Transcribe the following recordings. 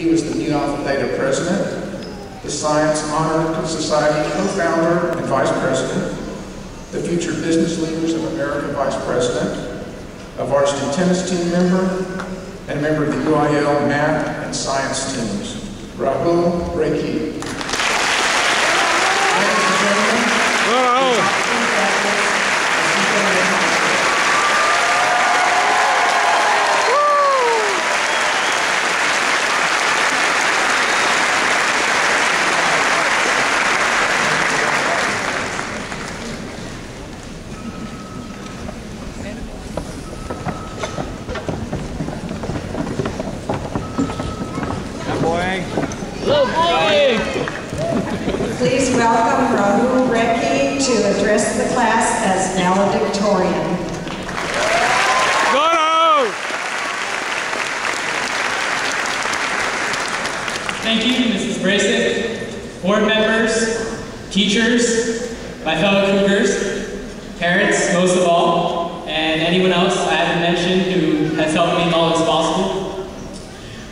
He was the Mu Alpha Theta president, the Science Honor Society co-founder and vice president, the Future Business Leaders of America vice president, a varsity tennis team member, and a member of the UIL math and science teams. Rahul Reiki. Ladies and gentlemen, please welcome Rahul Reiki to address the class as valedictorian. Thank you, Mrs. Bracek, board members, teachers, my fellow Cougars, parents most of all, and anyone else I haven't mentioned who has helped make all this possible.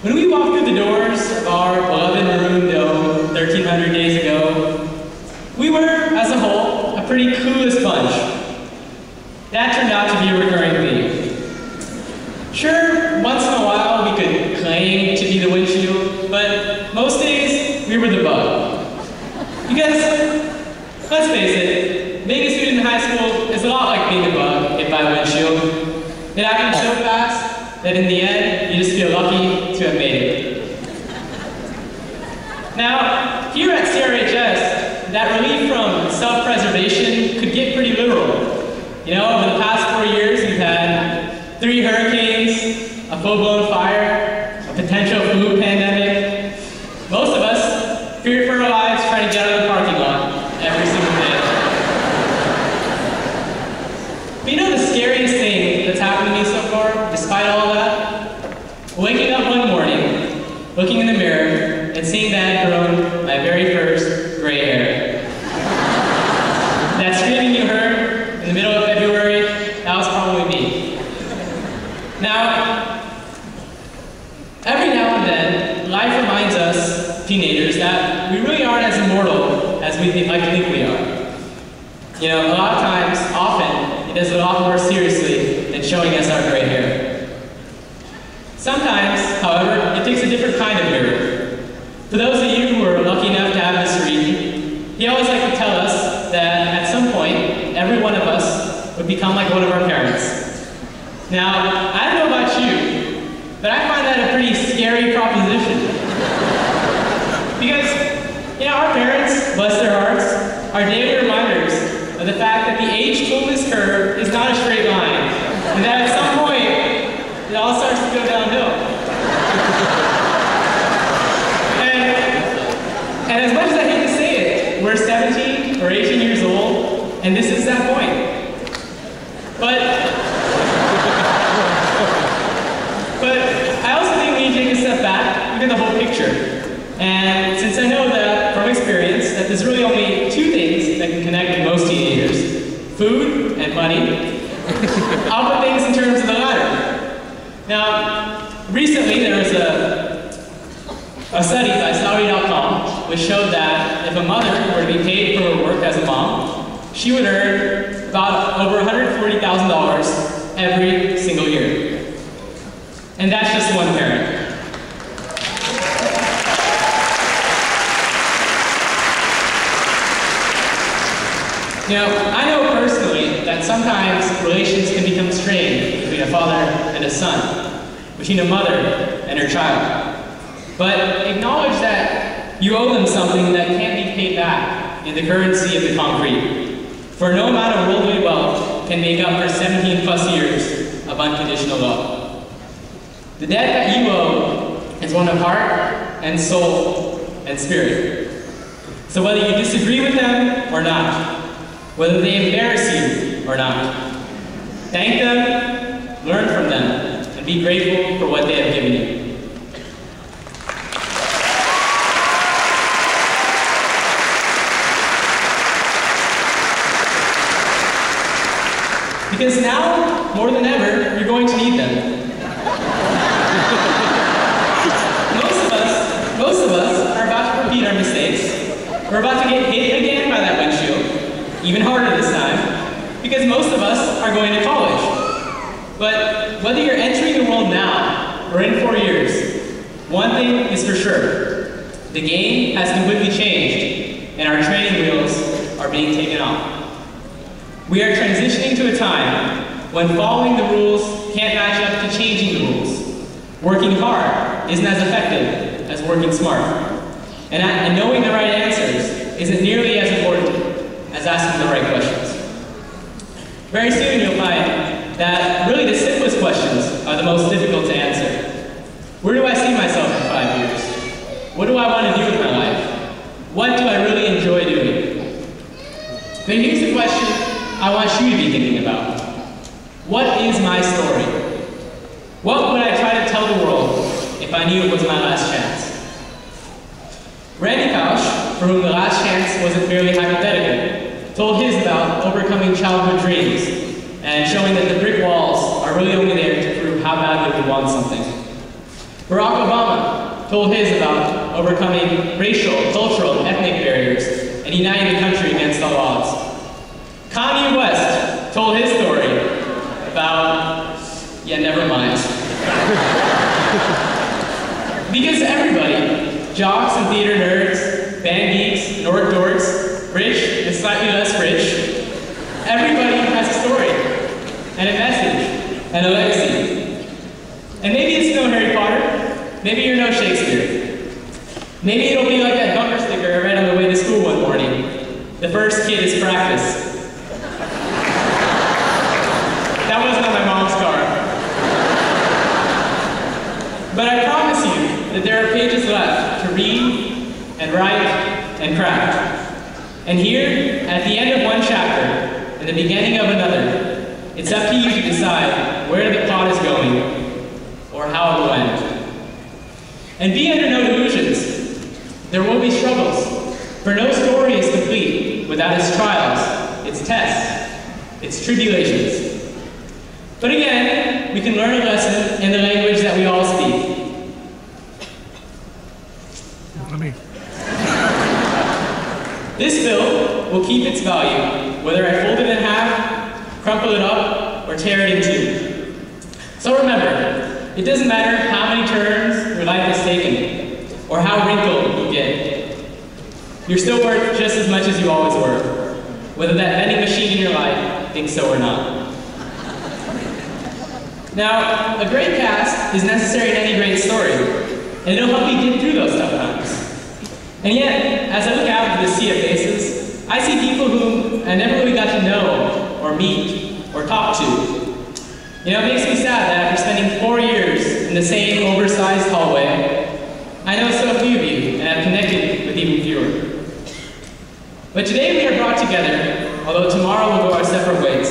When we walked through the doors of our beloved maroon dome 1,300 days ago, we were, as a whole, a pretty clueless bunch. That turned out to be a recurring theme. Sure, once in a while we could claim to be the windshield, but most days we were the bug. Because, let's face it, being a student in high school is a lot like being a bug hit by a windshield. It happens so fast that in the end, you just feel lucky to have made it. Now, here at CRHS, that relief from self-preservation could get pretty literal. You know, over the past 4 years, we've had 3 hurricanes, a full-blown fire, a potential flu pandemic. Most of us fear for our lives trying to get out of the parking lot every single day. But you know the scariest thing that's happened to me so far, despite all that? Waking up one morning, looking in the mirror, and seeing that I'd grown my very first gray hair. That screaming you heard in the middle of February, that was probably me. Now, every now and then, life reminds us, teenagers, that we really aren't as immortal as we like to think we are. You know, a lot of times, often, it does it a lot more seriously than showing us our gray hair. Sometimes, however, it takes a different kind of mirror. For those of you who are lucky enough to have Mr. Reed, he always liked to tell us that at some point, every one of us would become like one of our parents. Now, I don't know about you, but I find that a pretty scary proposition. Because, you know, our parents, bless their hearts, are daily reminders of the fact that the age-coolness curve is not a straight line, and that at some point, it all starts to go downhill. And as much as I hate to say it, we're 17 or 18 years old, and this is that point. But I also think we need to take a step back, look at the whole picture. And since I know that, from experience, that there's really only 2 things that can connect most teenagers, food and money, I'll put things in terms of the latter. Now, recently there was a study by Salary.com which showed that if a mother were to be paid for her work as a mom, she would earn about over $140,000 every single year. And that's just one parent. You know, I know personally that sometimes relations can become strained between a father and a son, between a mother and her child. But acknowledge that you owe them something that can't be paid back in the currency of the concrete. For no amount of worldly wealth can make up for 17 plus years of unconditional love. The debt that you owe is one of heart and soul and spirit. So whether you disagree with them or not, whether they embarrass you or not, thank them, learn from them, and be grateful for what they have given you. Because now, more than ever, you're going to need them. Most of us We're about to get hit again by that windshield, even harder this time, because most of us are going to college. But whether you're entering the world now or in 4 years, one thing is for sure. The game has completely changed, and our training wheels are being taken off. We are transitioning to a time when following the rules can't match up to changing the rules. Working hard isn't as effective as working smart. And knowing the right answers isn't nearly as important as asking the right questions. Very soon you'll find that really the simplest questions are the most difficult to answer. Where do I see myself in 5 years? What do I want to do with my life? What do I really enjoy doing? But here's the question I want you to be thinking about. What is my story? What would I try to tell the world if I knew it was my last chance? Randy Couch, for whom the last chance wasn't merely hypothetical, told his about overcoming childhood dreams and showing that the brick walls are really only there to prove how badly we want something. Barack Obama told his about overcoming racial, cultural, and ethnic barriers and uniting the country against all odds. Kanye West told his story about, never mind. Because everybody, jocks and theater nerds, band geeks and org dorks, rich and slightly less rich, everybody has a story, and a message, and a legacy. And maybe it's no Harry Potter, maybe you're no Shakespeare. Maybe it'll be like that bumper sticker I read on the way to school one morning. The first kid is practice. That wasn't on my mom's car. But I promise you that there are pages left to read, and write, and craft. And here, at the end of one chapter, and the beginning of another, it's up to you to decide where the plot is going, or how it will end. And be under no delusions. There will be struggles, for no story is complete without its trials, its tests, its tribulations. But again, we can learn a lesson in the language that we all speak. This bill will keep its value, whether I fold it in half, crumple it up, or tear it in two. So remember, it doesn't matter how many turns your life has taken, or how wrinkled you get. You're still worth just as much as you always were, whether that vending machine in your life thinks so or not. Now, a great cast is necessary in any great story, and it'll help you get through those tough times. And yet, as I look out into the sea of faces, I see people whom I never really got to know, or meet, or talk to. You know, it makes me sad that after spending 4 years in the same oversized hallway, I know so few of you, and have connected with even fewer. But today we are brought together, although tomorrow we'll go our separate ways.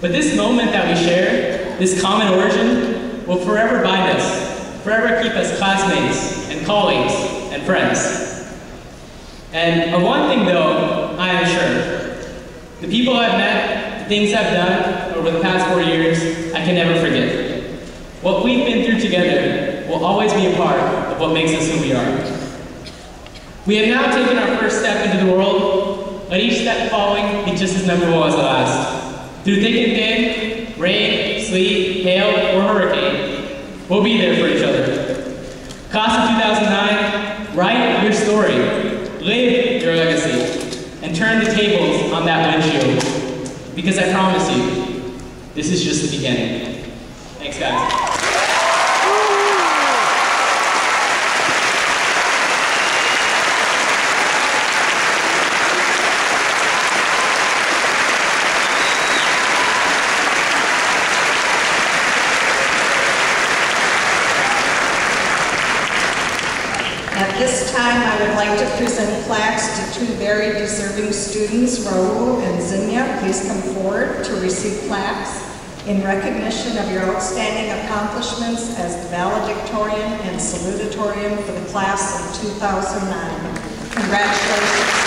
But this moment that we share, this common origin, will forever bind us, forever keep us classmates, and colleagues, and friends. And of one thing though, I am sure. The people I've met, the things I've done over the past 4 years, I can never forget. What we've been through together will always be a part of what makes us who we are. We have now taken our first step into the world. Let each step following be just as memorable as the last. Through thick and thin, rain, sleet, hail, or hurricane, we'll be there for each other. Class of 2009, write your story, live your legacy, and turn the tables on that windshield. Because I promise you, this is just the beginning. Thanks, guys. At this time, I would like to present plaques to two very deserving students, Raul and Zinnia. Please come forward to receive plaques in recognition of your outstanding accomplishments as the Valedictorian and Salutatorian for the class of 2009. Congratulations.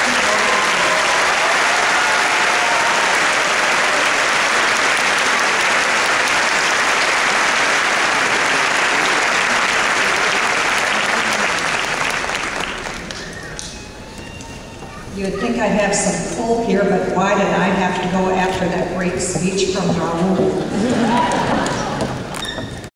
You would think I'd have some pull here, but why did I have to go after that great speech from Raul?